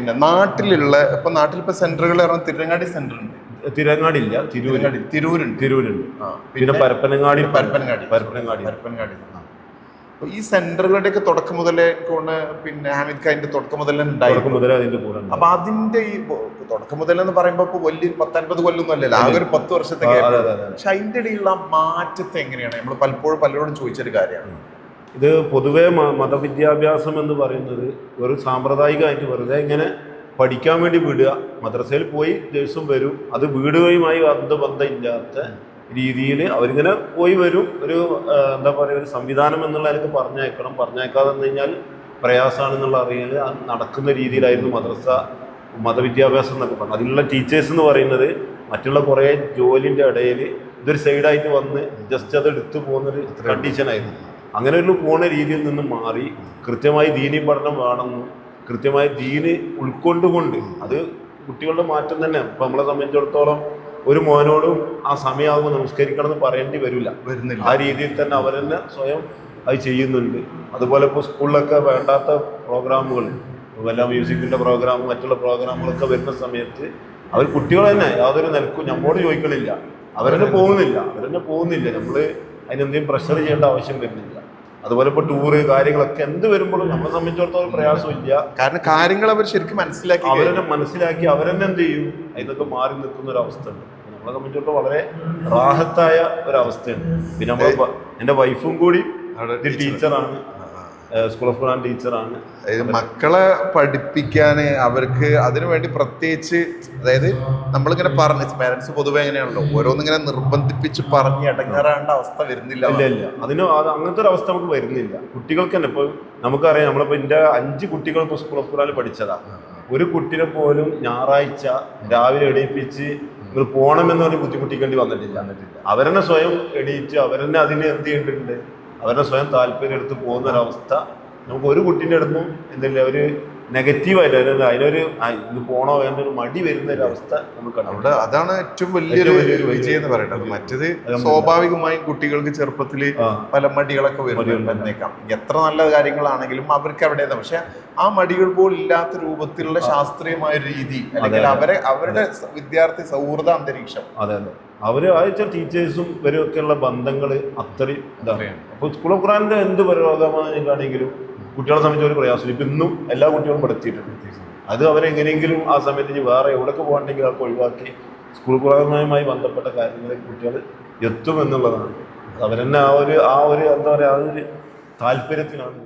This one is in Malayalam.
പിന്നെ നാട്ടിലിപ്പോ സെന്ററുകൾ പറഞ്ഞാൽ തിരുരങ്ങാടി സെന്റർ ഉണ്ട്. തിരങ്ങാടില്ല, തിരൂരുണ്ട്. പിന്നെ പരപ്പനങ്ങാടി. ഈ സെന്ററുകളുടെയൊക്കെ തുടക്കം മുതലേ പിന്നെ ഹാമിദ് ഖാന്റെ തുടക്കം മുതലേ അപ്പൊ അതിന്റെ ഈ തുടക്കം മുതലെന്ന് പറയുമ്പോ ഇപ്പൊ വലിയൊരു 10-50 കൊല്ലൊന്നും അല്ലല്ലോ, ആകെ ഒരു 10 വർഷത്തെ. പക്ഷെ അതിന്റെ ഇടയിലുള്ള മാറ്റത്തെ എങ്ങനെയാണ് നമ്മൾ പലരോടും ചോദിച്ചൊരു കാര്യമാണ്. ഇത് പൊതുവെ മതവിദ്യാഭ്യാസം എന്ന് പറയുന്നത് ഒരു സാമ്പ്രദായികമായിട്ട് വെറുതെ ഇങ്ങനെ പഠിക്കാൻ വേണ്ടി വിടുക, മദ്രസയിൽ പോയി ദിവസം വരും, അത് വീടുകയുമായി ബന്ധം ഇല്ലാത്ത രീതിയിൽ അവരിങ്ങനെ പോയി വരും. ഒരു എന്താ പറയുക, ഒരു സംവിധാനം എന്നുള്ള എനിക്ക് പറഞ്ഞേക്കാതെ വന്നു കഴിഞ്ഞാൽ പ്രയാസമാണെന്നുള്ള അറിയാൻ നടക്കുന്ന രീതിയിലായിരുന്നു മതവിദ്യാഭ്യാസം എന്നൊക്കെ പറഞ്ഞു. അതിലുള്ള ടീച്ചേഴ്സ് എന്ന് പറയുന്നത് മറ്റുള്ള കുറേ ജോലിൻ്റെ ഇടയിൽ ഇതൊരു സൈഡായിട്ട് വന്ന് ജസ്റ്റ് അത് എടുത്തു പോകുന്നൊരു കണ്ടീഷനായിരുന്നു. അങ്ങനെ ഒരു പോണ രീതിയിൽ നിന്ന് മാറി കൃത്യമായി ദീനി പഠനം വേണമെന്നും കൃത്യമായി ദീന് ഉൾക്കൊണ്ടുകൊണ്ട് അത് കുട്ടികളുടെ മാറ്റം തന്നെ. ഇപ്പം നമ്മളെ സംബന്ധിച്ചിടത്തോളം ഒരു മോനോടും ആ സമയമാകുമ്പോൾ നമസ്കരിക്കണം എന്ന് പറയേണ്ടി വരുന്നില്ല. ആ രീതിയിൽ തന്നെ അവർ തന്നെ സ്വയം അത് ചെയ്യുന്നുണ്ട്. അതുപോലെ ഇപ്പോൾ സ്കൂളിലൊക്കെ വേണ്ടാത്ത പ്രോഗ്രാമുകൾ, വല്ല മ്യൂസിക്കിൻ്റെ പ്രോഗ്രാം മറ്റുള്ള പ്രോഗ്രാമുകളൊക്കെ വരുന്ന സമയത്ത് അവർ കുട്ടികൾ തന്നെ യാതൊരു നിലക്കും നമ്മോട് ചോദിക്കണില്ല, അവരെന്നെ പോകുന്നില്ല. നമ്മൾ അതിനെന്തെങ്കിലും പ്രഷർ ചെയ്യേണ്ട ആവശ്യം വരുന്നില്ല. അതുപോലെ ഇപ്പോൾ ടൂറ് കാര്യങ്ങളൊക്കെ എന്ത് വരുമ്പോഴും നമ്മളെ സംബന്ധിച്ചിടത്തോളം പ്രയാസമില്ല. കാരണം കാര്യങ്ങൾ അവർ ശരിക്കും മനസ്സിലാക്കി അവരെന്നെ എന്ത് ചെയ്യും, അതിനൊക്കെ മാറി നിൽക്കുന്ന ഒരു അവസ്ഥ ഉണ്ട്. നമ്മളെ സംബന്ധിച്ചിടത്തോളം വളരെ റാഹത്തായ ഒരവസ്ഥയാണ്. പിന്നെ എൻ്റെ വൈഫും കൂടി ടീച്ചറാണ്, സ്കൂൾ ഓഫ് ഖുർആൻ ടീച്ചറാണ്. മക്കളെ പഠിപ്പിക്കാന് അവർക്ക് അതിനു വേണ്ടി പ്രത്യേകിച്ച്, അതായത് നമ്മളിങ്ങനെ പാരന്റ്സ് പൊതുവെ എങ്ങനെയാണല്ലോ ഓരോന്നിങ്ങനെ നിർബന്ധിപ്പിച്ച് പറഞ്ഞ് ഇടങ്ങാറാണ്ട അവസ്ഥ വരുന്നില്ല. അങ്ങനത്തെ ഒരു അവസ്ഥ നമുക്ക് വരുന്നില്ല. കുട്ടികൾക്ക് തന്നെ ഇപ്പോൾ നമുക്കറിയാം, നമ്മളിപ്പോൾ എൻ്റെ 5 കുട്ടികൾ ഇപ്പോൾ സ്കൂൾ ഓഫ് ഖുർആനിൽ പഠിച്ചതാണ്. ഒരു കുട്ടിനെ പോലും ഞായറാഴ്ച രാവിലെ എണീപ്പിച്ച് നിങ്ങൾ പോകണമെന്ന് പറഞ്ഞ് ബുദ്ധിമുട്ടിക്കേണ്ടി വന്നിട്ടില്ല. അവരെന്നെ സ്വയം എണീറ്റ് അവരെന്നെ അതിന് എന്ത് ചെയ്യേണ്ടതുണ്ട്, അവരുടെ സ്വയം താല്പര്യം എടുത്ത് പോകുന്ന ഒരവസ്ഥ നമുക്ക് ഒരു കുട്ടീൻ്റെ അടുത്തും എന്തില്ല ഒരു നെഗറ്റീവായിട്ട് അതിനൊരു ഇത് പോണോ വേണ്ട ഒരു മടി വരുന്ന ഒരു അവസ്ഥ നമുക്ക് അവിടെ. അതാണ് ഏറ്റവും വലിയൊരു വിജയം എന്ന് പറയുന്നത്. മറ്റത് സ്വാഭാവികമായും കുട്ടികൾക്ക് ചെറുപ്പത്തിൽ പല മടികളൊക്കെ വരുന്നേക്കാം. എത്ര നല്ല കാര്യങ്ങളാണെങ്കിലും അവർക്ക് അവിടെ, പക്ഷെ ആ മടികൾ പോലും ഇല്ലാത്ത രൂപത്തിലുള്ള ശാസ്ത്രീയമായ രീതി, അല്ലെങ്കിൽ അവരുടെ വിദ്യാർത്ഥി സൗഹൃദ അന്തരീക്ഷം. അതെ, അവർ അയച്ച ടീച്ചേഴ്സും ഇവരൊക്കെയുള്ള ബന്ധങ്ങൾ അത്രയും ഇതാണ്. അപ്പോൾ സ്കൂൾ ഓഫ് ഖുർആനിന്റെ എന്ത് പുരോഗമനമാണെങ്കിലും കുട്ടികളെ സംബന്ധിച്ച് ഒരു പ്രയാസം ഇപ്പം ഇന്നും എല്ലാ കുട്ടികളും പഠിച്ചിട്ടുണ്ട്. അത് അവരെങ്ങനെയെങ്കിലും ആ സമയത്ത് വേറെ എവിടെയൊക്കെ പോകണമെങ്കിൽ അതൊക്കെ ഒഴിവാക്കി സ്കൂൾ ഖുർആനുമായി ബന്ധപ്പെട്ട കാര്യങ്ങളിൽ കുട്ടികൾ എത്തുമെന്നുള്ളതാണ്. അവരെന്നെ ആ ഒരു എന്താ പറയുക, ആ ഒരു താല്പര്യത്തിലാണ്